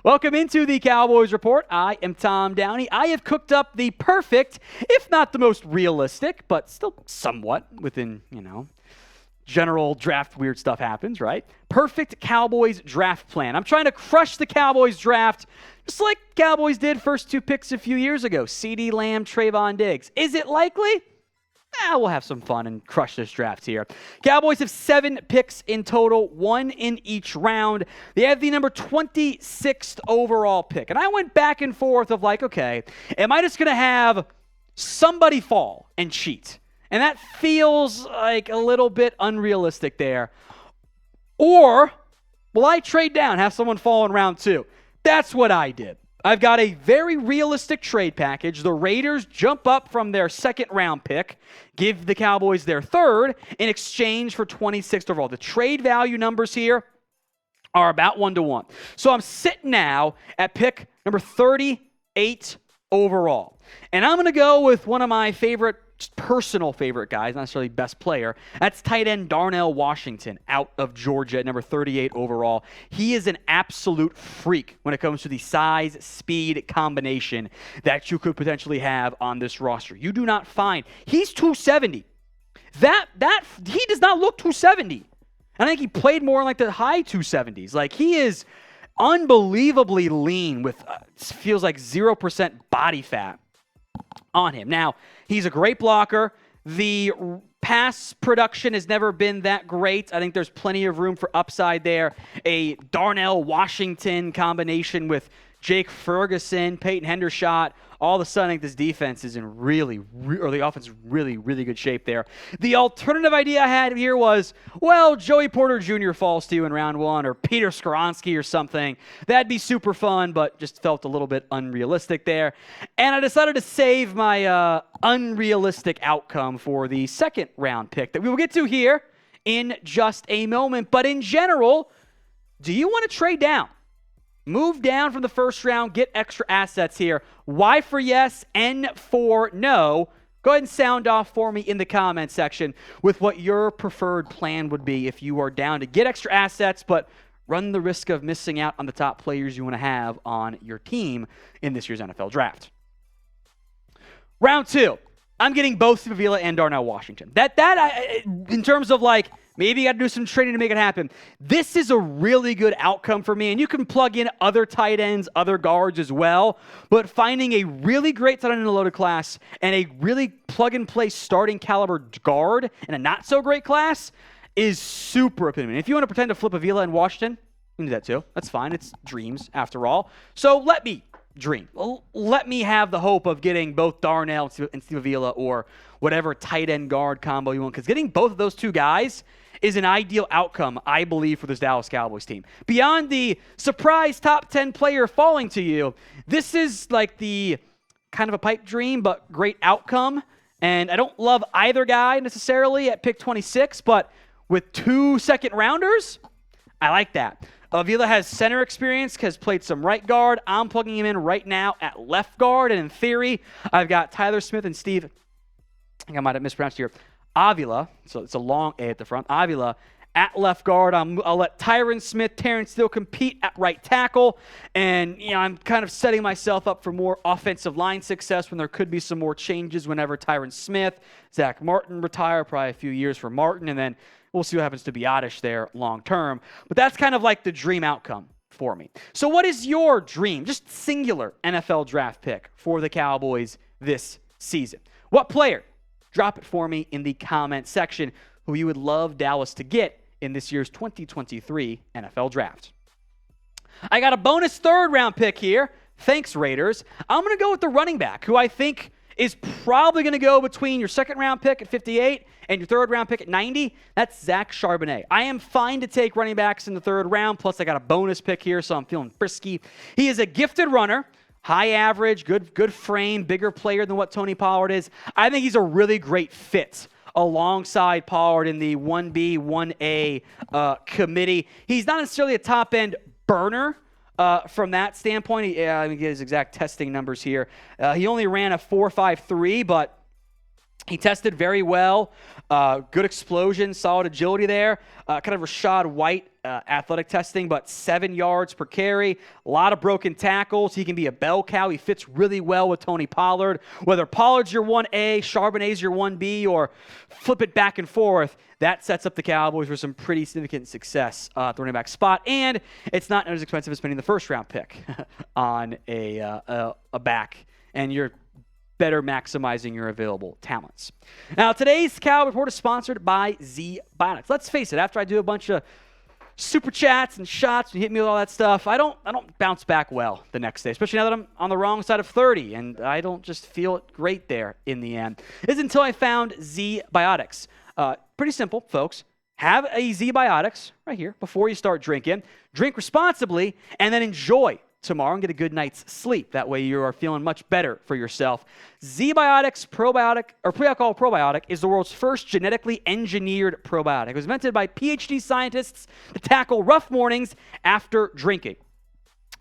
Welcome into the Cowboys Report. I am Tom Downey. I have cooked up the perfect, if not the most realistic, but still somewhat within, general draft weird stuff happens, right? Perfect Cowboys draft plan. I'm trying to crush the Cowboys draft just like Cowboys did first two picks a few years ago. CeeDee Lamb, Trayvon Diggs. Is it likely? We'll have some fun and crush this draft here. Cowboys have 7 picks in total, 1 in each round. They have the number 26th overall pick. And I went back and forth of okay, am I just going to have somebody fall and cheat? And that feels like a little bit unrealistic there. Or will I trade down, have someone fall in round 2? That's what I did. I've got a very realistic trade package. The Raiders jump up from their second round pick, give the Cowboys their third in exchange for 26th overall. The trade value numbers here are about 1-to-1. So I'm sitting now at pick number 38 overall. And I'm going to go with one of my personal favorite guys, not necessarily best player. That's tight end Darnell Washington out of Georgia at number 38 overall. He is an absolute freak when it comes to the size, speed combination that you could potentially have on this roster. You do not find, he's 270. He does not look 270. I think he played more in the high 270s. He is unbelievably lean with feels like 0% body fat on him. Now, he's a great blocker. The pass production has never been that great. I think there's plenty of room for upside there. A Darnell Washington combination with Jake Ferguson, Peyton Hendershot. All of a sudden, I think this defense is in the offense is really, really good shape there. The alternative idea I had here was, Joey Porter Jr. falls to you in round 1 or Peter Skoronski or something. That'd be super fun, but just felt a little bit unrealistic there. And I decided to save my unrealistic outcome for the second round pick that we will get to here in just a moment. But in general, do you want to trade down? Move down from the first round, get extra assets here. Y for yes, N for no. Go ahead and sound off for me in the comment section with what your preferred plan would be if you are down to get extra assets, but run the risk of missing out on the top players you want to have on your team in this year's NFL Draft. Round 2. I'm getting both Avila and Darnell Washington. In terms of maybe you got to do some training to make it happen. This is a really good outcome for me, and you can plug in other tight ends, other guards as well, but finding a really great tight end in a loaded class and a really plug-and-play starting caliber guard in a not-so-great class is super appealing. If you want to pretend to flip Avila and Washington, you can do that too. That's fine. It's dreams, after all. So let me dream. Let me have the hope of getting both Darnell and Steve Avila or whatever tight end guard combo you want, because getting both of those two guys is an ideal outcome, I believe, for this Dallas Cowboys team. Beyond the surprise top 10 player falling to you, this is the kind of a pipe dream, but great outcome. And I don't love either guy necessarily at pick 26, but with 2 second rounders, I like that. Avila has center experience, has played some right guard. I'm plugging him in right now at left guard. And in theory, I've got Tyler Smith and Steve, I think I might have mispronounced here, Avila, so it's a long A at the front, Avila at left guard. I'll let Tyron Smith, Terrence Steele compete at right tackle. And, I'm kind of setting myself up for more offensive line success when there could be some more changes whenever Tyron Smith, Zach Martin retire, probably a few years for Martin, and then we'll see what happens to Zbiotics there long term. But that's kind of the dream outcome for me. So what is your dream, just singular NFL draft pick for the Cowboys this season? What player? Drop it for me in the comment section who you would love Dallas to get in this year's 2023 NFL Draft. I got a bonus third round pick here. Thanks, Raiders. I'm going to go with the running back, who I think is probably going to go between your second round pick at 58 and your third round pick at 90. That's Zach Charbonnet. I am fine to take running backs in the third round, plus I got a bonus pick here, so I'm feeling frisky. He is a gifted runner. High average, good frame, bigger player than what Tony Pollard is. I think he's a really great fit alongside Pollard in the 1B, 1A committee. He's not necessarily a top-end burner from that standpoint. Let me get his exact testing numbers here. He only ran a 4.53, but he tested very well. Good explosion, solid agility there. Kind of Rashad White athletic testing, but 7 yards per carry, a lot of broken tackles. He can be a bell cow. He fits really well with Tony Pollard. Whether Pollard's your 1A, Charbonnet's your 1B, or flip it back and forth, that sets up the Cowboys for some pretty significant success at the running back spot. And it's not as expensive as spending the first-round pick on a back, and you're better maximizing your available talents. Now, today's Cowboys Report is sponsored by Zbiotics. Let's face it, after I do a bunch of super chats and shots and hit me with all that stuff, I don't bounce back well the next day, especially now that I'm on the wrong side of 30, and I don't just feel great there in the end. It's until I found Zbiotics. Pretty simple, folks. Have a Zbiotics right here before you start drinking. Drink responsibly, and then enjoy tomorrow and get a good night's sleep. That way you are feeling much better for yourself. Zbiotics probiotic or pre-alcohol probiotic is the world's first genetically engineered probiotic. It was invented by PhD scientists to tackle rough mornings after drinking.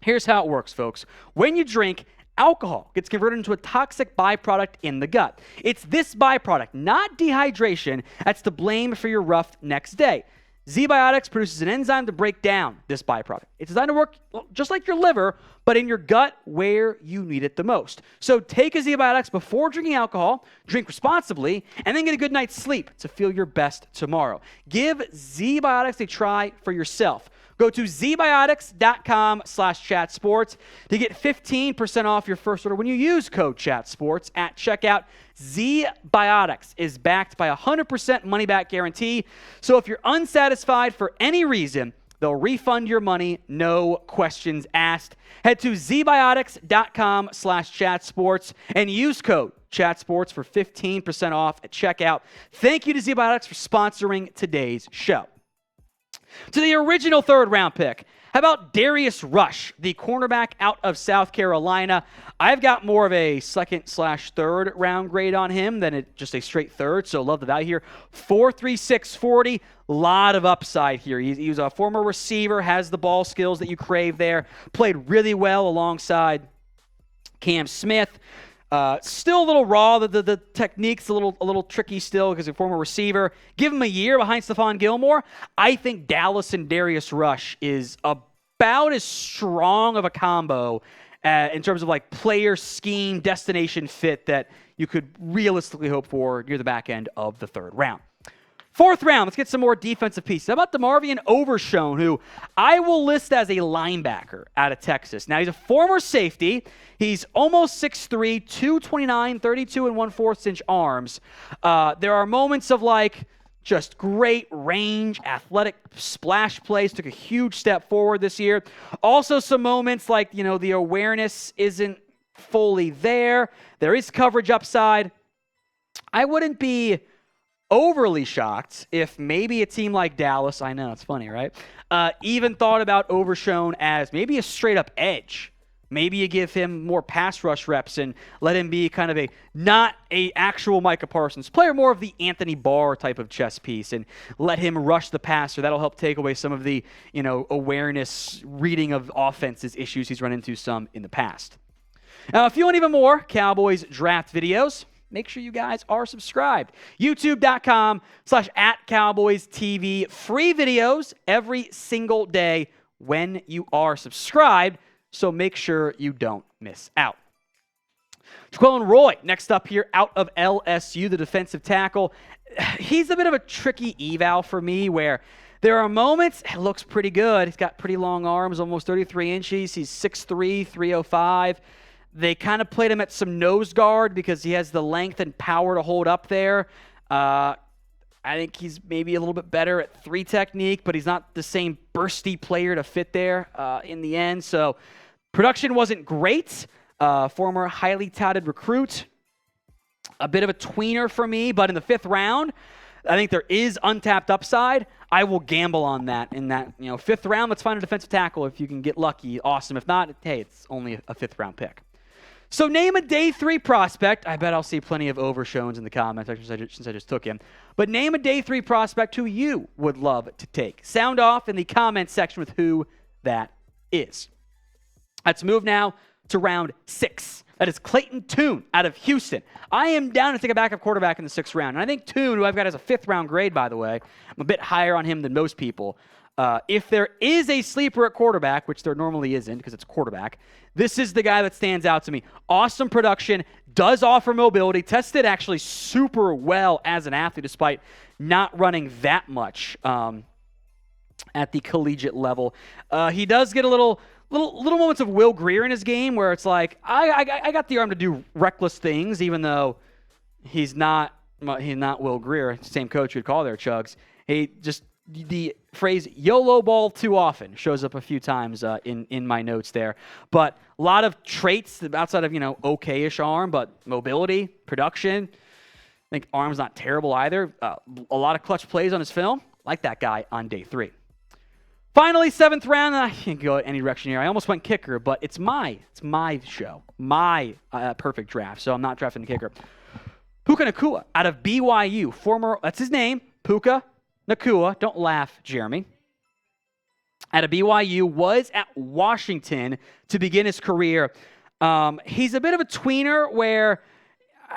Here's how it works, folks. When you drink, alcohol gets converted into a toxic byproduct in the gut. It's this byproduct, not dehydration, that's to blame for your rough next day. Zbiotics produces an enzyme to break down this byproduct. It's designed to work just like your liver, but in your gut where you need it the most. So take a Zbiotics before drinking alcohol, drink responsibly, and then get a good night's sleep to feel your best tomorrow. Give Zbiotics a try for yourself. Go to zbiotics.com/chatsports to get 15% off your first order when you use code chatsports at checkout. Zbiotics is backed by a 100% money-back guarantee. So if you're unsatisfied for any reason, they'll refund your money, no questions asked. Head to zbiotics.com/chatsports and use code chatsports for 15% off at checkout. Thank you to Zbiotics for sponsoring today's show. To the original third-round pick, how about Darius Rush, the cornerback out of South Carolina? I've got more of a second/third round grade on him than just a straight third, so love the value here. 4.36 40, lot of upside here. He was a former receiver, has the ball skills that you crave there, played really well alongside Cam Smith. Still a little raw. The technique's a little tricky still because he's a former receiver. Give him a year behind Stephon Gilmore. I think Dallas and Darius Rush is about as strong of a combo in terms of like player, scheme, destination fit that you could realistically hope for near the back end of the third round. Fourth round, let's get some more defensive pieces. How about DeMarvion Overshown, who I will list as a linebacker out of Texas. Now, he's a former safety. He's almost 6'3", 229, 32 1/4 inch arms. There are moments of like just great range, athletic splash plays. Took a huge step forward this year. Also some moments like, the awareness isn't fully there. There is coverage upside. I wouldn't be overly shocked if maybe a team like Dallas, I know, it's funny, right? Even thought about Overshown as maybe a straight-up edge. Maybe you give him more pass rush reps and let him be kind of not a actual Micah Parsons player, more of the Anthony Barr type of chess piece, and let him rush the passer. That'll help take away some of the, awareness, reading of offenses issues he's run into some in the past. Now, if you want even more Cowboys draft videos, make sure you guys are subscribed. YouTube.com/@CowboysTV. Free videos every single day when you are subscribed, so make sure you don't miss out. Jaquelin Roy, next up here out of LSU, the defensive tackle. He's a bit of a tricky eval for me where there are moments, it looks pretty good. He's got pretty long arms, almost 33 inches. He's 6'3", 305. They kind of played him at some nose guard because he has the length and power to hold up there. I think he's maybe a little bit better at 3 technique, but he's not the same bursty player to fit there in the end. So production wasn't great. Former highly touted recruit. A bit of a tweener for me, but in the 5th round, I think there is untapped upside. I will gamble on that in that 5th round. Let's find a defensive tackle. If you can get lucky, awesome. If not, hey, it's only a 5th round pick. So name a day 3 prospect. I bet I'll see plenty of Overshowns in the comments since I just took him. But name a day 3 prospect who you would love to take. Sound off in the comments section with who that is. Let's move now to round 6. That is Clayton Tune out of Houston. I am down to take a backup quarterback in the 6th round. And I think Tune, who I've got as a 5th round grade, by the way, I'm a bit higher on him than most people. If there is a sleeper at quarterback, which there normally isn't because it's quarterback, this is the guy that stands out to me. Awesome production, does offer mobility, tested actually super well as an athlete despite not running that much at the collegiate level. He does get a little moments of Will Grier in his game where it's like, I got the arm to do reckless things, even though he's not Will Grier, same coach you'd call there, Chugs. The phrase YOLO ball too often shows up a few times in my notes there. But a lot of traits outside of, okay-ish arm, but mobility, production. I think arm's not terrible either. A lot of clutch plays on his film. Like that guy on day 3. Finally, 7th round. I can't go any direction here. I almost went kicker, but it's my show. My perfect draft, so I'm not drafting the kicker. Puka Nacua out of BYU. That's his name, Puka Nacua. Don't laugh, Jeremy. Out of BYU, was at Washington to begin his career. He's a bit of a tweener where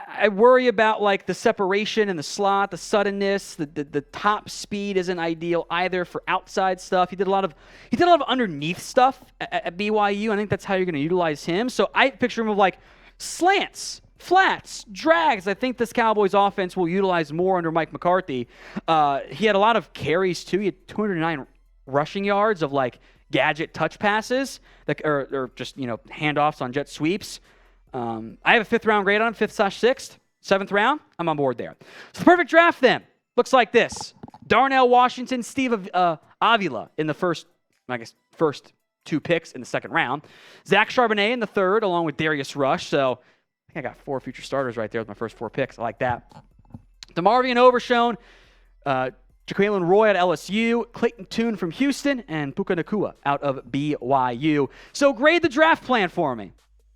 I worry about like the separation in the slot, the suddenness, the top speed isn't ideal either for outside stuff. He did a lot of underneath stuff at BYU. I think that's how you're going to utilize him. So I picture him of like slants, flats, drags. I think this Cowboys offense will utilize more under Mike McCarthy. He had a lot of carries too. He had 209 rushing yards of like gadget touch passes or just handoffs on jet sweeps. I have a 5th round grade on him, 5th/6th, 7th round. I'm on board there. So the perfect draft then looks like this. Darnell Washington, Steve Avila in the first 2 picks in the 2nd round. Zach Charbonnet in the 3rd, along with Darius Rush. So I think I got 4 future starters right there with my first 4 picks. I like that. DeMarvion Overshown, Jaquelin Roy at LSU, Clayton Tune from Houston, and Puka Nacua out of BYU. So grade the draft plan for me.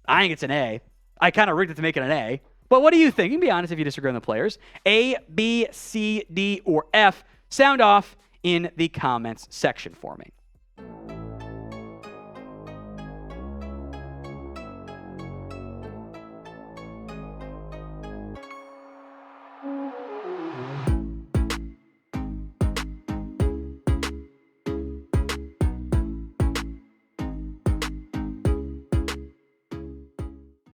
I think it's an A. I kind of rigged it to make it an A. But what do you think? You can be honest if you disagree on the players. A, B, C, D, or F. Sound off in the comments section for me.